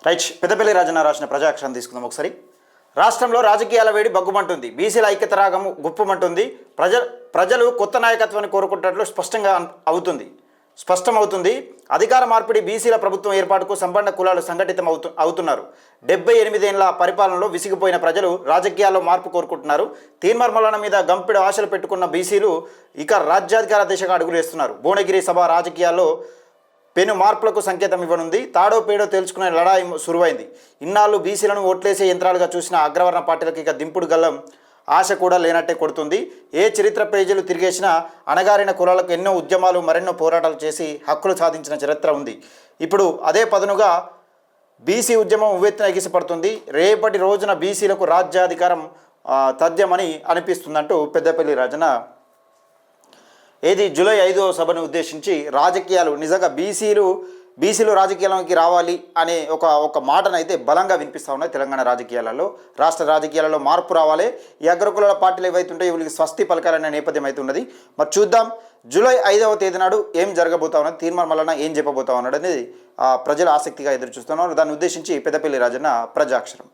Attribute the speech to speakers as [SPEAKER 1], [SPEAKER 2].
[SPEAKER 1] Right. Peddapalli Rajanna రాసిన ప్రజాక్షరం తీసుకుందాం ఒకసారి. రాష్ట్రంలో రాజకీయాల వేడి బగ్గుమంటుంది, బీసీల ఐక్యత రాగము గుప్పుమంటుంది, ప్రజలు కొత్త నాయకత్వాన్ని కోరుకుంటున్నట్లు స్పష్టమవుతుంది. అధికార మార్పిడి, బీసీల ప్రభుత్వం ఏర్పాటుకు సంపన్న కులాలు సంఘటితం అవుతున్నారు. 78 ఏళ్ల పరిపాలనలో విసిగిపోయిన ప్రజలు రాజకీయాల్లో మార్పు కోరుకుంటున్నారు. తీర్మార్మలన మీద గంపెడు ఆశలు పెట్టుకున్న బీసీలు ఇక రాజ్యాధికార దిశగా అడుగులేస్తున్నారు. భువనగిరి సభ రాజకీయాల్లో పెను మార్పులకు సంకేతం ఇవ్వనుంది. తాడో పేడో తేల్చుకునే లడాయి సురువైంది. ఇన్నాళ్ళు బీసీలను ఓట్లేసే యంత్రాలుగా చూసిన అగ్రవర్ణ పార్టీలకు ఇక దింపుడు గల్లం ఆశ కూడా లేనట్టే కొడుతుంది. ఏ చరిత్ర పేజీలు తిరిగేసినా అణగారిన కులాలకు ఎన్నో ఉద్యమాలు, మరెన్నో పోరాటాలు చేసి హక్కులు సాధించిన చరిత్ర ఉంది. ఇప్పుడు అదే పదునుగా బీసీ ఉద్యమం ఉవ్వెత్తున ఎగిసిపడుతుంది. రేపటి రోజున బీసీలకు రాజ్యాధికారం తథ్యమని అనిపిస్తుందంటూ పెద్దపల్లి రాజన్న జూలై 5వ సభను ఉద్దేశించి రాజకీయాలు నిజంగా బీసీలు రాజకీయాలకి రావాలి అనే ఒక మాటనైతే బలంగా వినిపిస్తూ ఉన్నాయి. తెలంగాణ రాజకీయాలలో, రాష్ట్ర రాజకీయాలలో మార్పు రావాలి. ఈ అగ్రకులాల పార్టీలు ఏవైతుంటే వీళ్ళకి స్వస్తి పలకాలనే నేపథ్యం అయితే ఉన్నది. మరి చూద్దాం జూలై 5వ తేదీ నాడు ఏం జరగబోతా ఉన్నది, తీర్మానం ఏం చెప్పబోతా ఉన్నాడు అనేది ప్రజలు ఆసక్తిగా ఎదురు చూస్తున్నారు. దాన్ని ఉద్దేశించి పెద్దపల్లి రాజన్న ప్రజాక్షరం.